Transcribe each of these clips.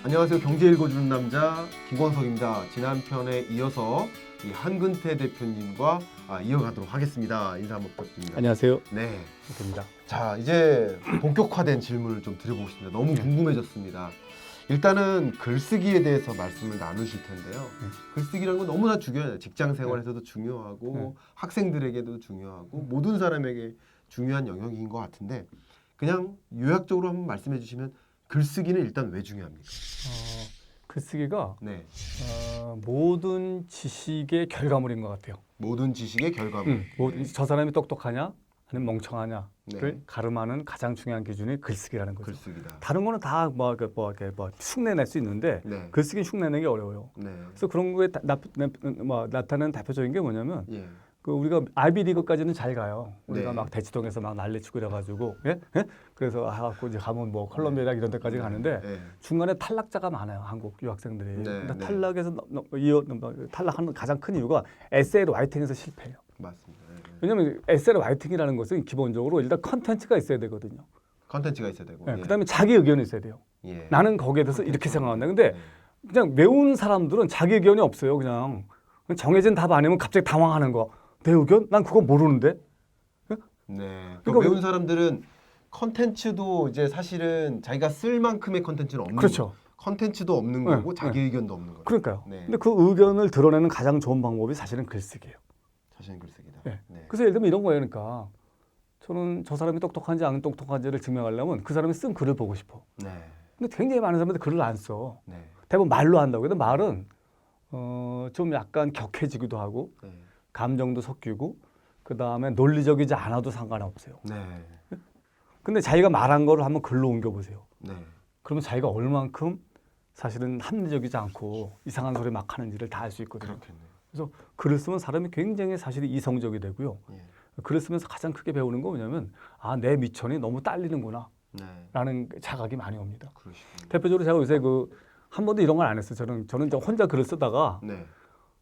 안녕하세요. 경제 읽어주는 남자 김광석입니다. 지난 편에 이어서 이 한근태 대표님과 이어가도록 하겠습니다. 인사 한번 부탁드립니다. 안녕하세요. 네. 됩니다. 자, 이제 본격화된 질문을 좀 드려보고 싶습니다. 너무 궁금해졌습니다. 일단은 글쓰기에 대해서 말씀을 나누실 텐데요. 글쓰기라는 건 너무나 중요해요. 직장 생활에서도 중요하고 학생들에게도 중요하고 모든 사람에게 중요한 영역인 것 같은데 그냥 요약적으로 한번 말씀해 주시면 글쓰기는 일단 왜 중요합니까? 글쓰기가 네. 모든 지식의 결과물인 것 같아요. 모든 지식의 결과물. 저 사람이 똑똑하냐 아니면 멍청하냐를 네. 가름하는 가장 중요한 기준이 글쓰기라는 거죠. 글쓰기다. 다른 거는 다 흉내낼 수 있는데 네. 글쓰기는 흉내내기 어려워요. 네. 그래서 그런 거에 나타나는 대표적인 게 뭐냐면 예. 우리가 아이비리그까지는 잘 가요. 우리가 네. 막 대치동에서 막 난리치고 이래가지고 그래서 그래서 가면 뭐 컬럼비아나 이런 데까지 가는데 네. 중간에 탈락자가 많아요. 한국 유학생들이. 네, 근데 네. 탈락해서 탈락하는 가장 큰 이유가 에세이 라이팅에서 실패해요. 맞습니다. 네. 왜냐하면 에세이 라이팅이라는 것은 기본적으로 일단 컨텐츠가 있어야 되거든요. 컨텐츠가 있어야 되고. 예. 그다음에 자기 의견이 있어야 돼요. 예. 나는 거기에 대해서 이렇게 생각한다. 근데 네. 그냥 외우는 사람들은 자기 의견이 없어요. 그냥 정해진 답 아니면 갑자기 당황하는 거. 내 의견? 난 그거 모르는데. 네. 그러니까 배운 사람들은 컨텐츠도 이제 사실은 자기가 쓸 만큼의 컨텐츠는 없는 그렇죠. 거고, 컨텐츠도 없는 네, 거고 자기 의견도 없는 거죠. 그러니까요. 네. 근데 그 의견을 드러내는 가장 좋은 방법이 사실은 글쓰기예요. 자신의 글쓰기다. 네. 네. 그래서 예를 들면 이런 거예요. 그러니까 저는 저 사람이 똑똑한지 안 똑똑한지를 증명하려면 그 사람이 쓴 글을 보고 싶어. 네. 근데 굉장히 많은 사람들이 글을 안 써. 네. 대부분 말로 한다고. 근데 말은 좀 약간 격해지기도 하고 네. 감정도 섞이고 그 다음에 논리적이지 않아도 상관없어요. 네. 근데 자기가 말한 거를 한번 글로 옮겨보세요. 네. 그러면 자기가 얼만큼 사실은 합리적이지 않고 이상한 소리 막 하는지를 다 알 수 있거든요. 그렇겠네요. 그래서 글을 쓰면 사람이 굉장히 사실 이성적이 되고요. 예. 글을 쓰면서 가장 크게 배우는 거 뭐냐면 내 미천이 너무 딸리는구나 네. 라는 자각이 많이 옵니다. 그러시군요. 대표적으로 제가 요새 한 번도 이런 걸 안 했어요. 저는 혼자 글을 쓰다가 네.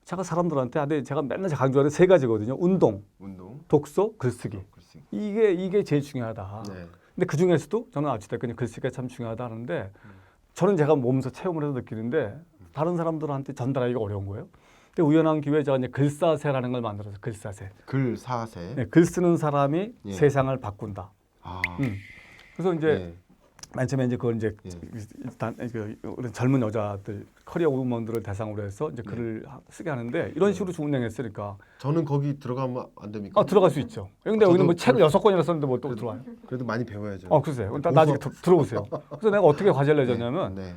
제가 사람들한테 제가 맨날 강조하는 세 가지거든요. 운동, 운동, 독서, 글쓰기. 글쓰기. 이게 제일 중요하다. 네. 근데 그 중에서도 저는 어찌됐건 글쓰기가 참 중요하다 하는데 저는 제가 몸소 체험을 해서 느끼는데 다른 사람들한테 전달하기가 어려운 거예요. 근데 우연한 기회에 제가 이제 글사세라는 걸 만들어서 글사세. 글사세. 네, 글 쓰는 사람이 예. 세상을 바꾼다. 아. 그래서 이제 예. 맨 처음에 이제 그걸 이제 예. 일단 우리 젊은 여자들 커리어 우먼들을 대상으로 해서 이제 글을 쓰게 하는데 이런 식으로 운영했으니까 저는 거기 들어가면 안 됩니까? 들어갈 수 있죠. 근데 여기는 뭐 책을 6권이나 썼는데 뭐 또 들어와요? 그래도 많이 배워야죠. 글쎄요. 나중에 들어오세요. 그래서 내가 어떻게 과제를 내줬냐면 네.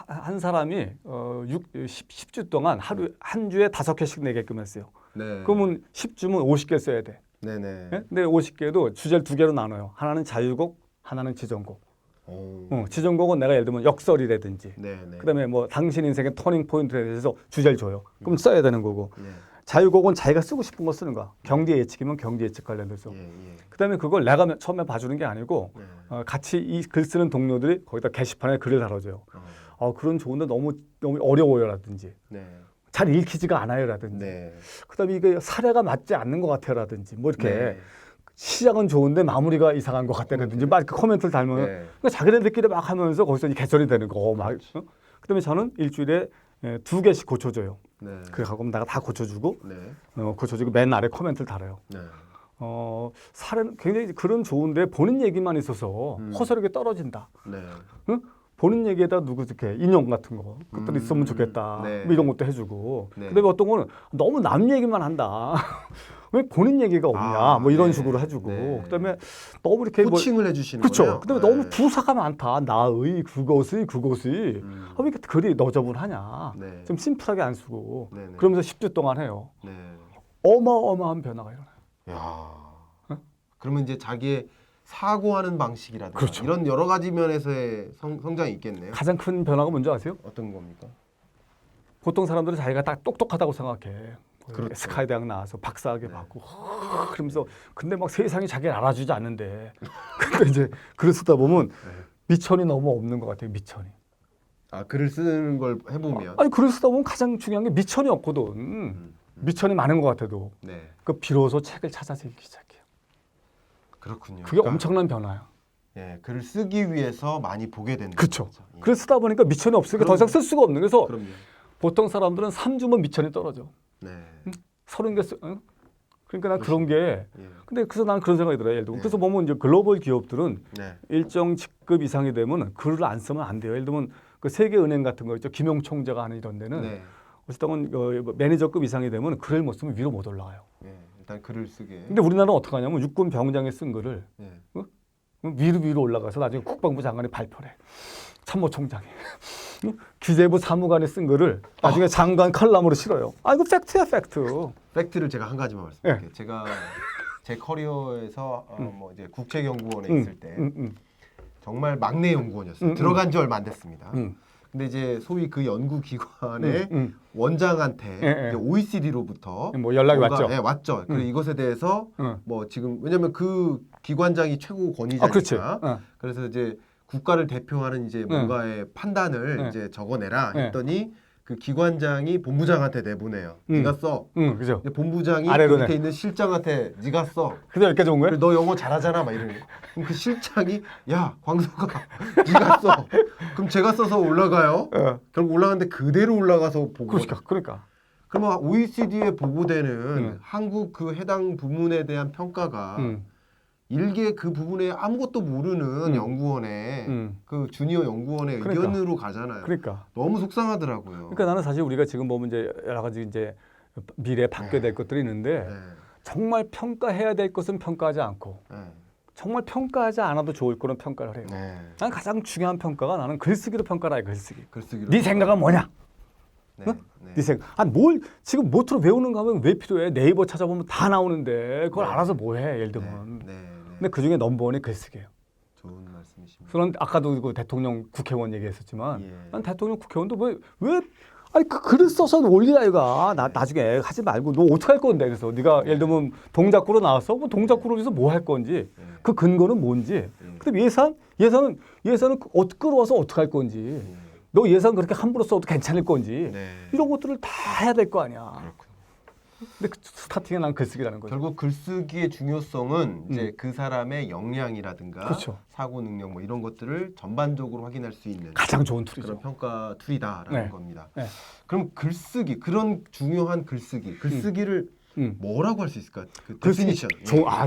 한 사람이 10주 동안 한 주에 5개씩 내게끔 했어요. 네. 그러면 10주면 50개 써야 돼. 네네. 네? 근데 50개도 주제를 2개로 나눠요. 하나는 자유곡, 하나는 지정곡. 지정곡은 내가 예를 들면 역설이라든지 네네. 그다음에 뭐 당신 인생의 터닝 포인트에 대해서 주제를 줘요. 그럼 써야 되는 거고. 네. 자유곡은 자기가 쓰고 싶은 거 쓰는 거야. 경제 예측이면 경제 예측 관련돼서. 예, 예. 그다음에 그걸 내가 처음에 봐주는 게 아니고 네. 같이 이 글 쓰는 동료들이 거기다 게시판에 글을 달아줘요. 글은 좋은데 너무 어려워요라든지 네. 잘 읽히지가 않아요라든지 네. 그다음에 이게 사례가 맞지 않는 것 같아요라든지 뭐 이렇게 네. 시작은 좋은데 마무리가 이상한 것 같다라든지 막 그 코멘트를 달면 네. 그러니까 자기네들끼리 막 하면서 거기서 개설이 되는 거 막. 그다음에 저는 일주일에 2개씩 고쳐줘요. 네. 그래갖고 내가 다 고쳐주고 네. 고쳐주고 맨 아래 코멘트를 달아요. 네. 사례는 굉장히 글은 좋은데 본인 얘기만 있어서 허술하게 떨어진다. 네. 응? 본인 얘기에다 누구 이렇게 인용 같은 거 그것들 있으면 좋겠다. 네. 뭐 이런 것도 해주고. 네. 그다음에 어떤 거는 너무 남 얘기만 한다. 왜 본인 얘기가 없냐. 뭐 이런 네. 식으로 해주고. 네. 그다음에 너무 이렇게 호칭을 해주시는 그렇죠. 거예요. 그다음에 네. 너무 부사가 많다. 나의 그것의 왜 이렇게 글이 너저분하냐. 네. 좀 심플하게 안 쓰고. 네, 네. 그러면서 10주 동안 해요. 네. 어마어마한 변화가 일어나요. 야. 그러면 이제 자기의 사고하는 방식이라든가 그렇죠. 이런 여러 가지 면에서의 성장이 있겠네요. 가장 큰 변화가 뭔지 아세요? 어떤 겁니까? 보통 사람들은 자기가 딱 똑똑하다고 생각해. 그렇죠. 스카이 대학 나와서 박사학위 받고 그러면서 근데 막 세상이 자기를 알아주지 않는데 근데 이제 글을 쓰다 보면 미천이 너무 없는 것 같아요. 미천이. 글을 쓰는 걸 해보면. 아니 글을 쓰다 보면 가장 중요한 게 미천이 없거든. 미천이 많은 것 같아도 네. 비로소 책을 찾아서 읽기 시작해요. 그렇군요. 그게 엄청난 변화야. 예, 글을 쓰기 위해서 많이 보게 된다. 그렇죠. 글을 쓰다 보니까 미천이 없으니까 더 이상 쓸 수가 없는. 그래서 그럼요. 보통 사람들은 3주면 미천이 떨어져. 네. 30개 쓰. 그러니까 난 그렇죠. 그런 게. 예. 근데 그래서 난 그런 생각이 들어요. 예를 들면 네. 그래서 보면 이제 글로벌 기업들은 네. 일정 직급 이상이 되면 글을 안 쓰면 안 돼요. 예를 들면 그 세계은행 같은 거 있죠. 김용 총재가 하는 이런 데는 네. 어쨌든 매니저급 이상이 되면 글을 못 쓰면 위로 못 올라가요. 예. 일단 글을 쓰게. 근데 우리나라는 어떻게 하냐면 육군 병장에 쓴 글을 예. 위로 올라가서 나중에 국방부 장관이 발표를 해. 참모총장이. 기재부 사무관이 쓴 글을 나중에 장관 칼럼으로 실어요. 아 이거 팩트야 팩트. 팩트를 제가 한 가지만 말씀드릴게요. 제가 제 커리어에서 뭐 이제 국책연구원에 있을 때 정말 막내 연구원이었어요. 들어간 지 얼마 안 됐습니다. 근데 이제 소위 그 연구 기관의 원장한테 예. 이제 OECD로부터 뭐 연락이 왔죠. 예, 왔죠. 그리고 이것에 대해서 뭐 지금 왜냐면 그 기관장이 최고 아 그렇지. 권위자니까 그래서 이제 국가를 대표하는 이제 뭔가의 판단을 이제 적어내라 했더니 그 기관장이 본부장한테 내보내요. 네가 써. 그죠. 근데 본부장이 아래로 그 밑에 내. 있는 실장한테 네가 써. 근데 여기까지 온 거예요? 그래, 너 영어 잘하잖아 막 이러는 거. 그럼 그 실장이 야 광석아 네가 써. 그럼 제가 써서 올라가요. 결국 올라가는데 그대로 올라가서 보고. 그러니까. 그러면 OECD에 보고되는 한국 그 해당 부문에 대한 평가가 일개 그 부분에 아무것도 모르는 연구원의 그 주니어 연구원의 그러니까. 의견으로 가잖아요. 그러니까. 너무 속상하더라고요. 그러니까 나는 사실 우리가 지금 보면 이제 여러 가지 이제 미래에 바뀌어야 될 것들이 있는데 네. 정말 평가해야 될 것은 평가하지 않고 네. 정말 평가하지 않아도 좋을 거는 평가를 해요. 네. 난 가장 중요한 평가가 나는 글쓰기로 평가라 해. 글쓰기. 글쓰기로. 네 생각은 뭐냐? 네. 응? 네. 네 생각. 뭘 지금 모토로 외우는 거 하면 왜 필요해? 네이버 찾아보면 다 나오는데 그걸 알아서 뭐 해? 예를 들면. 네. 근데 그 중에 넘버원이 글쓰기예요. 좋은 말씀이십니다. 저는 아까도 그 대통령 국회의원 얘기했었지만 예. 난 대통령 국회의원도 왜 아니 그 글을 써서 올리라 이가 나중에 하지 말고 너 어떻게 할 건데 그래서 네가 예를 들면 동작구로 나왔어 뭐 동작구로 해서 뭐 할 건지 그 근거는 뭔지 그다음 예산은 끌어와서 어떻게 할 건지 너 예산 그렇게 함부로 써도 괜찮을 건지 네. 이런 것들을 다 해야 될 거 아니야. 그렇군요. 근데 그 스타팅에 난 글쓰기라는 거죠. 결국 글쓰기의 중요성은 이제 그 사람의 역량이라든가 그렇죠. 사고 능력 뭐 이런 것들을 전반적으로 확인할 수 있는 가장 좋은 툴이죠. 그런 평가 툴이다라는 네. 겁니다. 네. 그럼 글쓰기 그런 중요한 글쓰기를 뭐라고 할 수 있을까? 그 데피니션.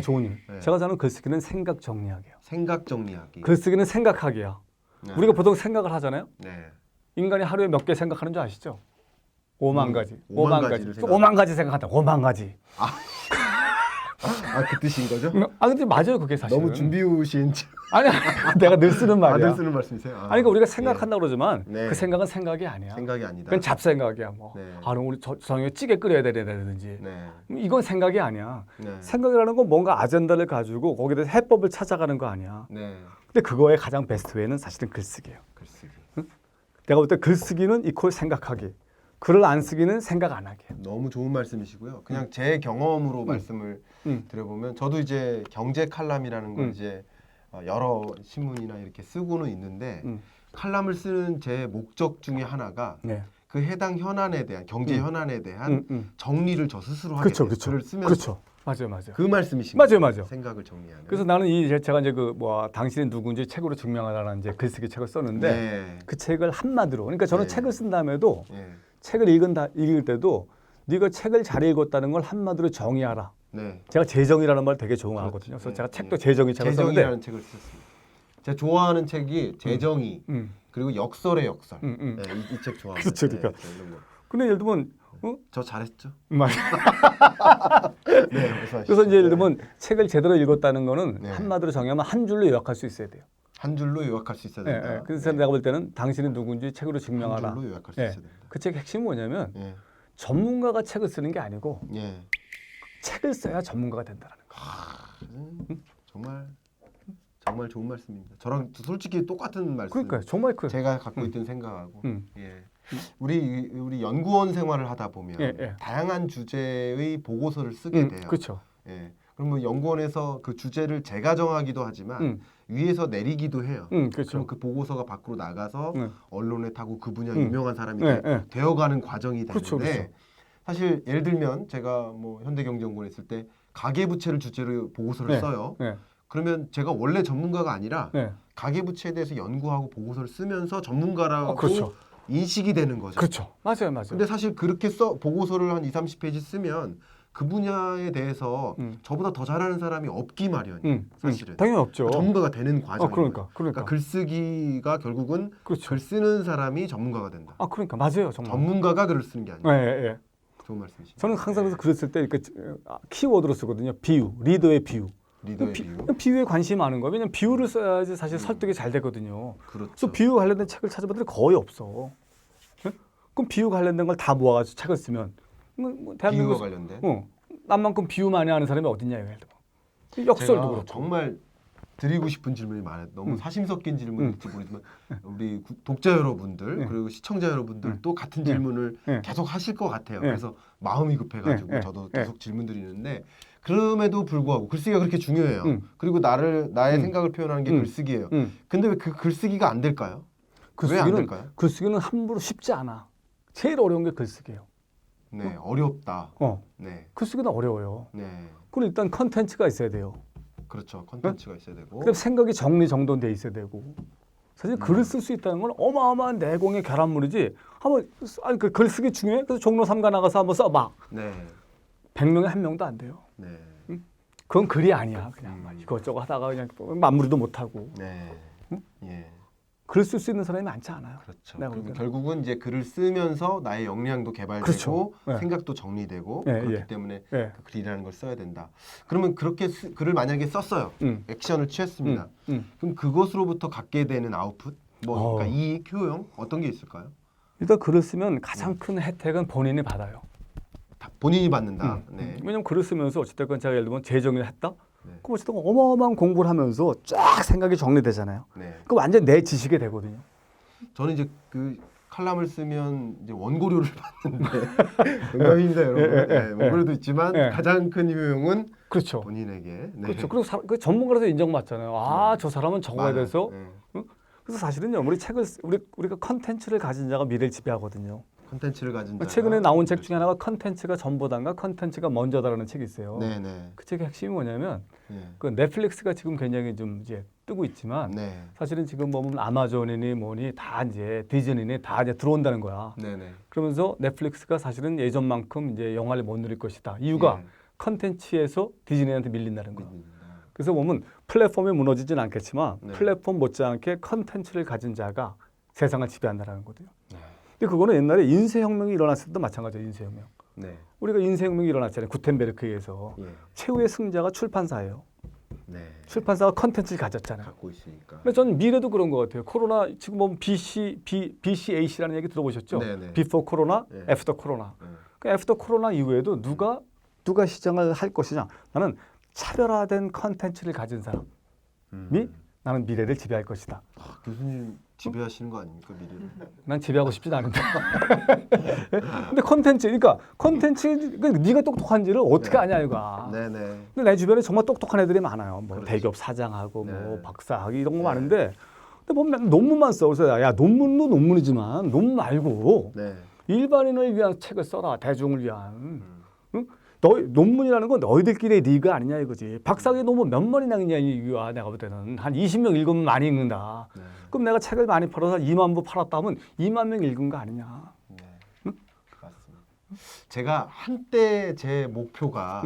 좋은 일. 네. 제가 저는 글쓰기는 생각 정리하기요. 생각 정리하기. 글쓰기는 생각하기야. 네. 우리가 보통 생각을 하잖아요. 네. 인간이 하루에 몇 개 생각하는 줄 아시죠? 5만 가지. 5만 5만 가지를 가지. 생각- 5만 가지 생각한다. 5만 가지. 그 뜻인 거죠? 근데 맞아요, 그게 사실. 너무 준비우신 아니, 내가 늘 쓰는 말이야. 다들 쓰는 말씀이세요? 아니, 그러니까 우리가 생각한다고 그러지만 네. 그 생각은 생각이 아니야. 생각이 아니다. 그건 잡생각이야. 뭐. 네. 그럼 우리 저녁에 찌개 끓여야 되는지. 네. 이건 생각이 아니야. 네. 생각이라는 건 뭔가 아젠다를 가지고 거기에 대해서 해법을 찾아가는 거 아니야. 네. 근데 그거의 가장 베스트 웨이는 사실은 글쓰기예요. 글쓰기. 내가 볼 때 글쓰기는 이퀄 생각하기. 글을 안 쓰기는 생각 안 하기. 너무 좋은 말씀이시고요. 그냥 제 경험으로 말씀을 드려보면 저도 이제 경제 칼럼이라는 걸 이제 여러 신문이나 이렇게 쓰고는 있는데 칼럼을 쓰는 제 목적 중에 하나가 네. 그 해당 현안에 대한 경제 현안에 대한 정리를 저 스스로 하게 돼요. 글을 쓰면서 그렇죠. 맞아요. 그 말씀이신 맞아요, 거예요. 맞아요. 생각을 정리하는. 그래서 나는 제가 이제 당신이 누군지 책으로 증명하라는 이제 글쓰기 책을 썼는데 네. 그 책을 한마디로 그러니까 저는 네. 책을 쓴 다음에도 네. 책을 읽을 때도 네가 책을 잘 읽었다는 걸 한마디로 정의하라. 네. 제가 재정이라는 말 되게 좋아하거든요. 그래서 네. 제가 책도 재정의 책을 썼는데 재정이라는 책을 쓰셨습니다. 제가 좋아하는 책이 재정의 그리고 역설의 역설. 네, 이 책 좋아합니다. 그렇죠, 그러니까. 네, 이런 거. 근데 예를 들면 저 잘했죠? 맞아. 네, 말씀하시죠. 그래서 이제 예를 들면 책을 제대로 읽었다는 거는 네. 한마디로 정의하면 한 줄로 요약할 수 있어야 돼요. 한 줄로 요약할 수 있어야 된다. 그래서 내가 볼 때는 당신이 누군지 책으로 한 증명하라. 줄로 요약할 수 예. 있어야 된다. 그 책 핵심이 뭐냐면 예. 전문가가 책을 쓰는 게 아니고 예. 책을 써야 전문가가 된다는 거. 정말 좋은 말씀입니다. 저랑 솔직히 똑같은 말씀. 그러니까 정말 제가 갖고 있던 생각하고. 음. 예. 우리 연구원 생활을 하다 보면 예. 다양한 주제의 보고서를 쓰게 돼요. 그렇죠. 예. 그러면 연구원에서 그 주제를 제가 정하기도 하지만 위에서 내리기도 해요. 그렇죠. 그럼 그 보고서가 밖으로 나가서 언론에 타고 그 분야 유명한 사람이 예. 되어가는 과정이 되는데 그렇죠. 사실 예를 들면 제가 뭐 현대경제연구원에 있을 때 가계부채를 주제로 보고서를 네. 써요. 네. 그러면 제가 원래 전문가가 아니라 네. 가계부채에 대해서 연구하고 보고서를 쓰면서 전문가라고 그렇죠. 인식이 되는 거죠. 그렇죠. 맞아요, 맞아요. 근데 사실 그렇게 보고서를 한 20-30페이지 쓰면 그 분야에 대해서 저보다 더 잘하는 사람이 없기 마련이에요. 사실은. 당연히 없죠. 전문가가 되는 과정이에요. 그러니까. 글쓰기가 결국은 그렇죠. 글 쓰는 사람이 전문가가 된다. 그러니까 맞아요, 정말. 전문가가 글을 쓰는 게 아니에요. 예. 좋은 말씀이시죠. 저는 항상 그래서 글을 쓸 때 이렇게 키워드로 쓰거든요. 비유, 리더의 비유. 리더의 비유. 비유에 관심이 많은 거예요. 왜냐면 비유를 써야지 사실 설득이 잘 되거든요. 그렇죠. 그래서 비유 관련된 책을 찾아봤더니 거의 없어. 예? 그럼 비유 관련된 걸 다 모아가지고 책을 쓰면 비유와 대한민국 관련된. 남만큼 비유 많이 아는 사람이 어딨냐 이거. 역설도 제가 그렇고. 정말 드리고 싶은 질문이 많아요. 너무 사심 섞인 질문일지 모르지만 우리 독자 여러분들 그리고 시청자 여러분들도 같은 질문을 계속 하실 것 같아요. 그래서 마음이 급해가지고 저도 계속 질문 드리는데 그럼에도 불구하고 글쓰기가 그렇게 중요해요. 그리고 나의 생각을 표현하는 게 글쓰기예요. 근데 왜 그 글쓰기가 안 될까요? 왜 안 될까요? 글쓰기는 함부로 쉽지 않아. 제일 어려운 게 글쓰기예요. 네, 어렵다. 네, 글쓰기는 어려워요. 네, 그럼 일단 컨텐츠가 있어야 돼요. 그렇죠. 컨텐츠가 있어야 되고. 그다음 생각이 정리정돈돼 있어야 되고. 사실 글을 쓸 수 있다는 건 어마어마한 내공의 결합물이지. 그 글쓰기 중요해? 그래서 종로 3가 나가서 한번 써봐. 네, 100명에 1명도 안 돼요. 네, 그건 글이 아니야. 그냥 막 이것저것 하다가 그냥 마무리도 못 하고. 네, 예. 글 쓸 수 있는 사람이 많지 않아요. 그렇죠. 내가 그리고 볼 때는. 결국은 이제 글을 쓰면서 나의 역량도 개발되고 그렇죠. 네. 생각도 정리되고 네, 그렇기 예. 때문에 예. 그 글이라는 걸 써야 된다. 그러면 그렇게 글을 만약에 썼어요. 액션을 취했습니다. 그럼 그것으로부터 갖게 되는 아웃풋, 그러니까 이익, 효용 어떤 게 있을까요? 일단 글을 쓰면 가장 큰 혜택은 본인이 받아요. 다 본인이 받는다. 네. 왜냐면 글을 쓰면서 어쨌든 제가 예를 들면 재정리를 했다. 네. 그럼 어쨌든 어마어마한 공부를 하면서 쫙 생각이 정리되잖아요. 네. 그 완전 내 지식이 되거든요. 저는 이제 그 칼럼을 쓰면 이제 원고료를 받는데 농담입니다, 여러분. 네, 원고료도 있지만 가장 큰 효용은 그렇죠. 본인에게. 네. 그렇죠. 그리고 그 전문가로서 인정받잖아요. 저 사람은 적어야 많아요. 돼서. 네. 그래서 사실은요, 우리가 컨텐츠를 가진 자가 미래를 지배하거든요. 컨텐츠를 가진 자가 최근에 나온 책 중에 하나가 컨텐츠가 전부다인가 컨텐츠가 먼저다라는 책이 있어요. 네, 네. 그 책의 핵심이 뭐냐면 네. 그 넷플릭스가 지금 굉장히 좀 이제 뜨고 있지만 네. 사실은 지금 보면 아마존이니 뭐니 다 이제 디즈니니 다 이제 들어온다는 거야. 네, 네. 그러면서 넷플릭스가 사실은 예전만큼 이제 영화를 못 누릴 것이다. 이유가 컨텐츠에서 디즈니한테 밀린다는 거예요. 그래서 보면 플랫폼이 무너지진 않겠지만 플랫폼 못지않게 컨텐츠를 가진 자가 세상을 지배한다는 거거든요. 근데 그거는 옛날에 인쇄혁명이 일어났을 때도 마찬가지예요. 인쇄혁명. 네. 우리가 인쇄혁명이 일어났잖아요. 구텐베르크에 의해서. 예. 최후의 승자가 출판사예요. 네. 출판사가 컨텐츠를 가졌잖아요. 갖고 있으니까. 근데 전 미래도 그런 것 같아요. 코로나 지금 보면 BCAC라는 얘기 들어보셨죠? 네네. Before 코로나, 네. After 코로나. 네. 그 애프터 코로나 이후에도 누가 시장을 할 것이냐? 나는 차별화된 컨텐츠를 가진 사람이 나는 미래를 지배할 것이다. 교수님 지배하시는 거 아닙니까, 미래를? 난 지배하고 싶지 않은데. 근데 그러니까 네가 똑똑한지를 어떻게 아냐 이거야. 네네. 근데 내 주변에 정말 똑똑한 애들이 많아요. 뭐 그렇죠. 대기업 사장하고 네. 뭐 박사하고 이런 거 많은데, 근데 보면 논문만 써. 그래서 야 논문도 논문이지만 논문 말고 네. 일반인을 위한 책을 써라. 대중을 위한. 응? 논문이라는 건 너희들끼리의 리그 아니냐 이거지. 박사학위 논문 몇 번이나 읽냐 이거야. 내가 볼 때는 한 20명 읽으면 많이 읽는다. 네. 그럼 내가 책을 많이 팔아서 2만 부 팔았다 하면 2만 명 읽은 거 아니냐. 네. 맞습니다. 제가 한때 제 목표가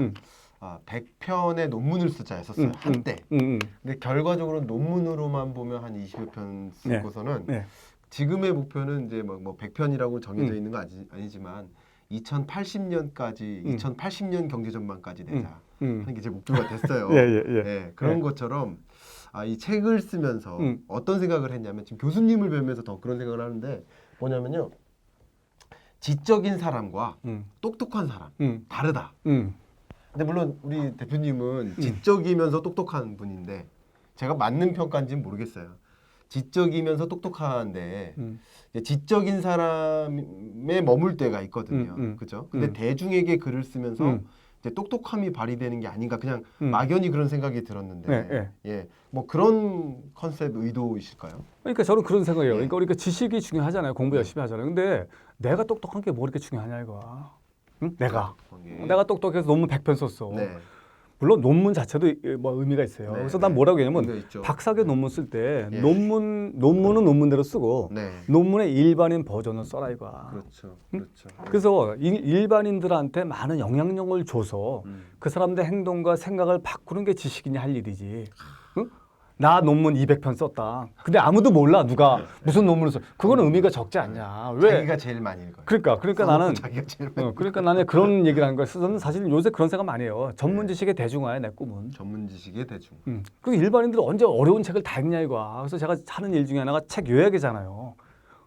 100편의 논문을 쓰자였었어요. 한때. 근데 결과적으로 논문으로만 보면 한 20여 편 쓰고서는 지금의 목표는 이제 뭐 100편이라고 정해져 있는 거 아니지만 2080년까지 2080년 경제 전망까지 내자 하는 게 제 목표가 됐어요. 예, 그런 것처럼 이 책을 쓰면서 어떤 생각을 했냐면 지금 교수님을 뵈면서 더 그런 생각을 하는데 뭐냐면요. 지적인 사람과 똑똑한 사람 다르다. 근데 물론 우리 대표님은 지적이면서 똑똑한 분인데 제가 맞는 평가인지는 모르겠어요. 지적이면서 똑똑한데 지적인 사람에 머물 때가 있거든요. 그죠? 근데 대중에게 글을 쓰면서 이제 똑똑함이 발휘되는 게 아닌가 그냥 막연히 그런 생각이 들었는데 예, 뭐 그런 컨셉 의도이실까요? 그러니까 저는 그런 생각이에요. 그러니까 우리가 지식이 중요하잖아요. 공부 열심히 하잖아요. 근데 내가 똑똑한 게 뭐 이렇게 중요하냐 이거야. 응? 내가 똑똑해서 논문 100편 썼어. 네. 물론 논문 자체도 뭐 의미가 있어요. 네, 그래서 난 뭐라고 얘기하냐면 의미가 있죠. 박사학위 논문 쓸 때 예. 논문은 논문대로 쓰고 네. 논문의 일반인 버전을 써라 이거야. 그렇죠. 응? 그렇죠. 그래서 일반인들한테 많은 영향력을 줘서 음. 그 사람들의 행동과 생각을 바꾸는 게 지식인이 할 일이지. 응? 나 논문 200편 썼다. 근데 아무도 몰라 누가 무슨 논문을 써. 그거는 의미가 적지 않냐. 왜? 자기가 제일 많이 읽어요. 그러니까 나는 자기가 제일 많이 그러니까 나는 그런 얘기를 하는 거야. 저는 사실 요새 그런 생각 많이 해요. 전문 지식의 대중화야 내 꿈은. 전문 지식의 대중. 그리고 일반인들이 언제 어려운 책을 다 읽냐 이거야. 그래서 제가 하는 일 중에 하나가 책 요약이잖아요.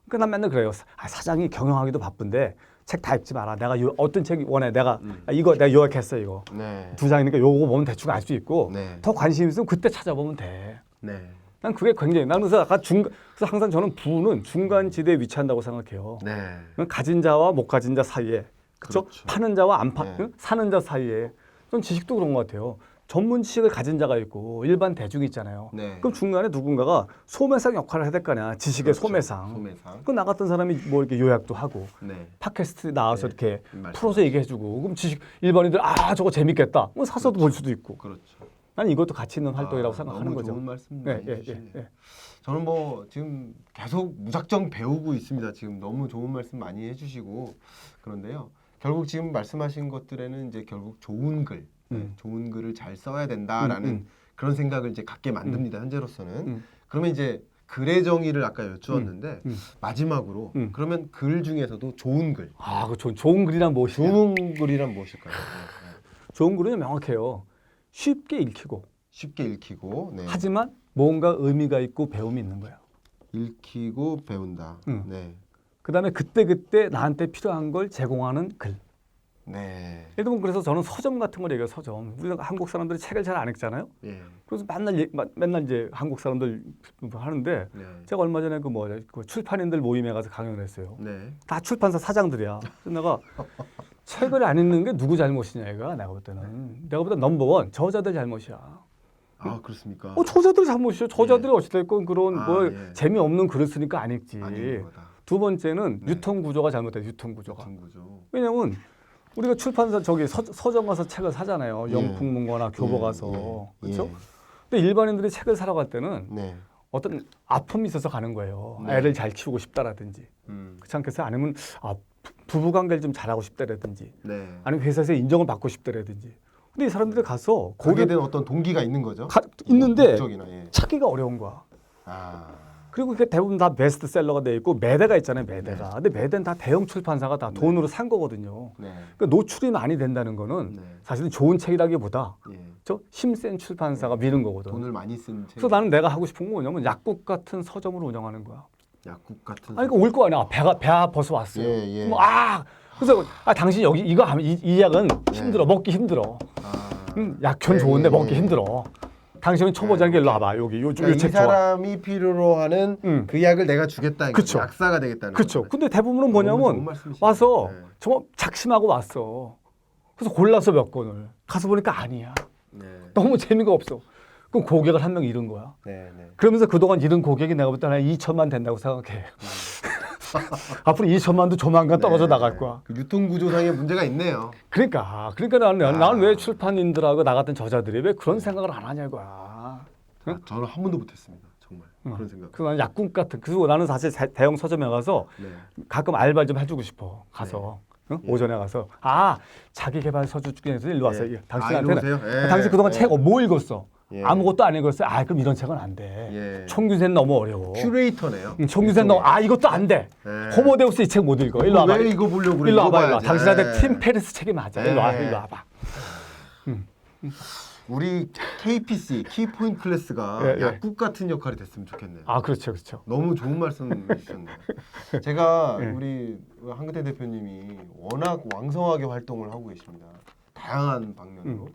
그러니까 난 맨날 그래요. 사장이 경영하기도 바쁜데 책 다 읽지 마라. 내가 어떤 책 원해. 내가 이거 내가 요약했어 이거. 네. 2장이니까 요거 보면 대충 알 수 있고 네. 더 관심 있으면 그때 찾아보면 돼. 네. 난 그게 굉장히 나는 그래서 아까 그래서 항상 저는 부는 중간 지대에 위치한다고 생각해요. 네. 가진 자와 못 가진 자 사이에 그렇죠? 그렇죠. 파는 자와 안 네. 사는 자 사이에 전 지식도 그런 것 같아요. 전문 지식을 가진 자가 있고 일반 대중이 있잖아요. 네. 그럼 중간에 누군가가 소매상 역할을 해야 될 거 아니야. 지식의 그렇죠. 소매상. 소매상. 그 나갔던 사람이 뭐 이렇게 요약도 하고 네. 팟캐스트 나와서 네. 이렇게 말씀. 풀어서 얘기해주고 그럼 지식 일반인들 저거 재밌겠다. 뭐 사서도 볼 수도 있고. 그렇죠. 난 이것도 가치 있는 활동이라고 생각하는 너무 거죠. 좋은 말씀 예, 많이 예, 해주시네요. 예, 예. 저는 뭐 지금 계속 무작정 배우고 있습니다. 지금 너무 좋은 말씀 많이 해주시고 그런데요. 결국 지금 말씀하신 것들에는 이제 결국 좋은 글, 좋은 글을 잘 써야 된다라는 그런 생각을 이제 갖게 만듭니다. 현재로서는. 그러면 이제 글의 정의를 아까 여쭈었는데 마지막으로 그러면 글 중에서도 좋은 글. 그 좋은 글이란 무엇이냐? 좋은 글이란 무엇일까요? 네. 좋은 글은 명확해요. 쉽게 읽히고 쉽게 읽히고 네. 하지만 뭔가 의미가 있고 배움이 있는 거예요. 읽히고 배운다. 네. 그다음에 그때그때 나한테 필요한 걸 제공하는 글. 네. 예를 들면 그래서 저는 서점 같은 걸 얘기해요. 서점. 우리가 한국 사람들이 책을 잘 안 읽잖아요. 예. 그래서 맨날 이제 한국 사람들 하는데 네. 제가 얼마 전에 그 출판인들 모임에 가서 강연을 했어요. 네. 다 출판사 사장들이야. 그래서 내가 책을 안 읽는 게 누구 잘못이냐 이거 내가 볼 때는. 내가 볼 때 넘버원 저자들 잘못이야. 아 그렇습니까? 저자들 잘못이죠. 저자들이 어찌됐건 그런 예. 재미없는 글을 쓰니까 안 읽지. 안 읽는 거다. 두 번째는 네. 유통 구조가 잘못돼. 유통 구조가. 같은 거죠. 왜냐면 우리가 출판사 서점 가서 책을 사잖아요. 예. 영풍문고나 교보 예, 가서. 예, 그렇죠? 예. 근데 일반인들이 책을 사러 갈 때는 네. 어떤 아픔이 있어서 가는 거예요. 네. 애를 잘 키우고 싶다라든지. 그렇지 않겠어요? 아니면 부부 관계를 좀 잘하고 싶다라든지. 네. 아니면 회사에서 인정을 받고 싶다라든지. 근데 이 사람들이 가서 거기에 대한 어떤 동기가 있는 거죠? 있는데 목적이나, 예. 찾기가 어려운 거야. 아. 그리고 그게 대부분 다 베스트셀러가 돼 있고 매대가 있잖아요. 매대가. 근데 매대는 다 대형 출판사가 다 돈으로 산 거거든요. 네. 그러니까 노출이 많이 된다는 거는 네. 사실은 좋은 책이라기보다 예. 저 힘센 출판사가 미는 거거든. 돈을 많이 쓴 책. 그래서 나는 내가 하고 싶은 건 뭐냐면 약국 같은 서점을 운영하는 거야. 약국 같은. 아니 그러니까 올 거 아니야. 배 아파서 왔어요. 예, 예. 그럼 그래서 당신 여기 이거 하면 이 약은 힘들어. 먹기 힘들어. 약효는 예, 좋은데 예, 먹기 예. 힘들어. 당신은 초보자니까 일로 와봐. 여기 그러니까 이 책 좋아. 사람이 필요로 하는 그 약을 내가 주겠다. 그쵸. 약사가 되겠다는 그렇죠. 거죠. 근데 대부분은 너무 좋은 뭐냐면 말씀이시네요. 와서 네. 정말 작심하고 왔어. 그래서 골라서 몇 권을 가서 보니까 아니야. 네. 너무 재미가 없어. 그럼 고객을 한 명 잃은 거야. 네, 네. 그러면서 그동안 잃은 고객이 내가 볼 때는 한 2천만 된다고 생각해. 앞으로 2천만도 조만간 떨어져 네. 나갈 거야. 그 유통 구조상의 문제가 있네요. 그러니까 나는 왜 출판인들하고 나 같은 저자들이 왜 그런 생각을 안 하냐 이거야. 저는 한 번도 못했습니다. 정말 그런 생각. 그래서 나는 약국 같은 그리고 나는 사실 대형 서점에 가서 네. 가끔 알바 좀 해주고 싶어. 가서 응? 오전에 가서 자기 개발 서주 중에서 일로 와서 예. 당신한테는 이리 오세요? 예. 당신 그동안 예. 책 뭐 읽었어? 예. 아무것도 안 읽었어요. 그럼 이런 책은 안 돼. 예. 총규세는 너무 어려워. 큐레이터네요. 총규세는 너무 이것도 안 돼. 예. 호모데우스 이 책 못 읽어. 일로 와봐. 왜 이거 보려고 그래? 일로 와봐. 일로 와. 읽어봐야지. 당신한테 예. 팀 페리스 책이 맞아. 일로 와. 예. 일로 와봐. 우리 KPC 키포인트 클래스가 예, 예. 약국 같은 역할이 됐으면 좋겠네요. 그렇죠, 그렇죠. 너무 좋은 말씀 해주셨네요. 제가 예. 우리 한근태 대표님이 워낙 왕성하게 활동을 하고 계십니다. 다양한 방면으로.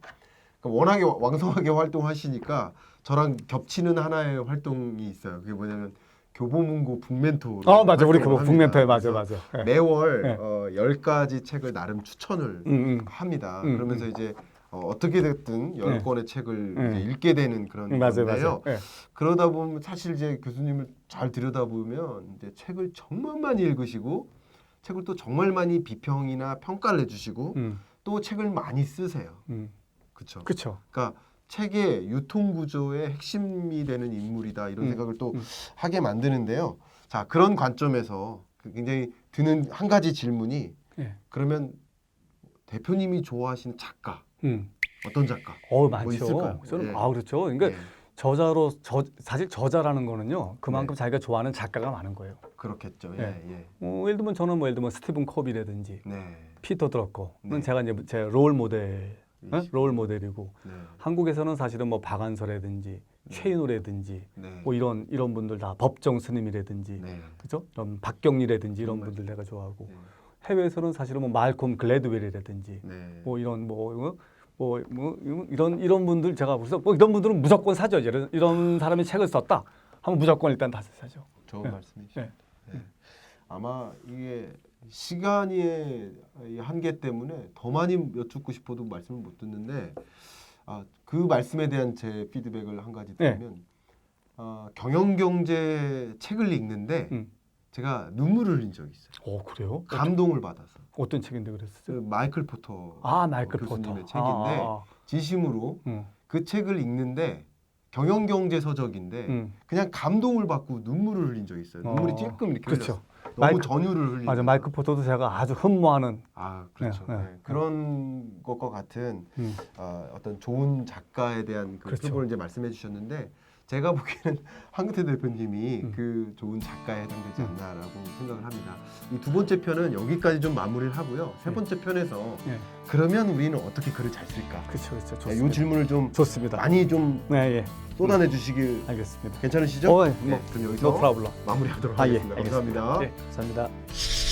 그러니까 워낙에 왕성하게 활동하시니까 저랑 겹치는 하나의 활동이 있어요. 그게 뭐냐면 교보문고 북멘토. 맞아. 우리 그거 북멘토에 맞아. 예. 매월 예. 10가지 책을 나름 추천을 합니다. 그러면서 이제 어떻게 됐든 10권의 책을 이제 읽게 되는 그런 맞아요, 건데요. 맞아요. 예. 그러다 보면 사실 이제 교수님을 잘 들여다보면 이제 책을 정말 많이 읽으시고 책을 또 정말 많이 비평이나 평가를 해주시고 또 책을 많이 쓰세요. 그렇죠. 그렇죠. 그러니까 책의 유통 구조의 핵심이 되는 인물이다 이런 생각을 또 하게 만드는데요. 자, 그런 관점에서 굉장히 드는 한 가지 질문이 예. 그러면 대표님이 좋아하시는 작가 어떤 작가? 많죠. 있을까요? 저는 예. 그렇죠. 그러니까 예. 사실 저자라는 거는요. 그만큼 네. 자기가 좋아하는 작가가 많은 거예요. 그렇겠죠. 예. 예. 예를 들면 저는 예를 들면 스티븐 코비라든지 네. 피터 드러커는 네. 제가 이제 제 롤 모델이고 네. 한국에서는 사실은 뭐 박한서라든지 네. 최인호라든지 네. 뭐 이런 분들 다 법정 스님이라든지 네. 그죠? 이런 박경리라든지 이런 정말. 분들 내가 좋아하고 네. 해외에서는 사실은 뭐 말콤 글래드웰이라든지 네. 뭐 이런 이런 분들 제가 그래서 뭐 이런 분들은 무조건 사죠. 이런 사람이 책을 썼다 하면 무조건 일단 다 사죠. 좋은 네. 말씀이시죠. 네. 네. 아마 이게 시간의 이 한계 때문에 더 많이 여쭙고 싶어도 말씀을 못 듣는데 그 말씀에 대한 제 피드백을 한 가지 드리면 경영경제 책을 읽는데 제가 눈물을 흘린 적이 있어요. 그래요? 감동을 받아서. 어떤 책인데 그랬어요? 그 마이클 포터 마이클 교수님의 포터. 책인데 진심으로 그 책을 읽는데 경영경제 서적인데 그냥 감동을 받고 눈물을 흘린 적이 있어요. 눈물이 찔끔 이렇게 그렇죠. 흘렸어요. 너무 전율을 흘리는. 맞아, 마이클 포터도 제가 아주 흠모하는. 그렇죠. 네, 네. 네. 그런 것과 같은 어떤 좋은 작가에 대한 그 그렇죠. 표본을 이제 말씀해 주셨는데 제가 보기에는 한근태 대표님이 그 좋은 작가에 해당되지 않나라고 생각을 합니다. 이 두 번째 편은 여기까지 좀 마무리를 하고요. 세 번째 편에서 그러면 우리는 어떻게 글을 잘 쓸까? 그렇죠. 이 질문을 좀 좋습니다. 많이 좀 네, 쏟아내 주시길 알겠습니다. 괜찮으시죠? 네, 그럼 여기서 no problem. 마무리하도록 예, 하겠습니다. 알겠습니다. 감사합니다. 네, 감사합니다.